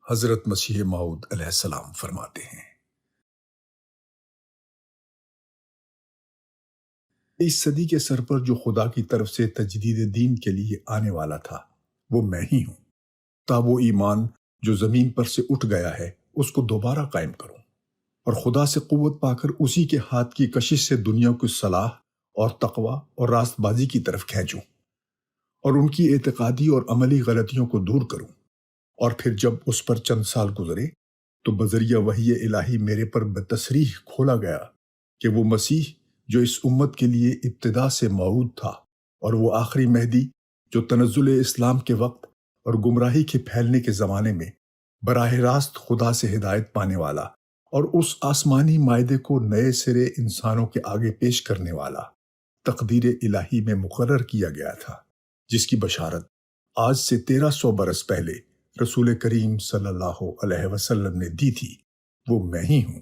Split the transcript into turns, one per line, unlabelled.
حضرت مسیح موعود علیہ السلام فرماتے ہیں، اس صدی کے سر پر جو خدا کی طرف سے تجدید دین کے لیے آنے والا تھا وہ میں ہی ہوں، تا وہ ایمان جو زمین پر سے اٹھ گیا ہے اس کو دوبارہ قائم کروں اور خدا سے قوت پا کر اسی کے ہاتھ کی کشش سے دنیا کو صلاح اور تقوی اور راست بازی کی طرف کھینچوں اور ان کی اعتقادی اور عملی غلطیوں کو دور کروں۔ اور پھر جب اس پر چند سال گزرے تو بذریعہ وحی الہی میرے پر بتصریح کھولا گیا کہ وہ مسیح جو اس امت کے لیے ابتدا سے موعود تھا اور وہ آخری مہدی جو تنزل اسلام کے وقت اور گمراہی کے پھیلنے کے زمانے میں براہ راست خدا سے ہدایت پانے والا اور اس آسمانی معاہدے کو نئے سرے انسانوں کے آگے پیش کرنے والا تقدیر الہی میں مقرر کیا گیا تھا، جس کی بشارت آج سے 1300 برس پہلے رسول کریم صلی اللہ علیہ وسلم نے دی تھی، وہ میں ہی ہوں۔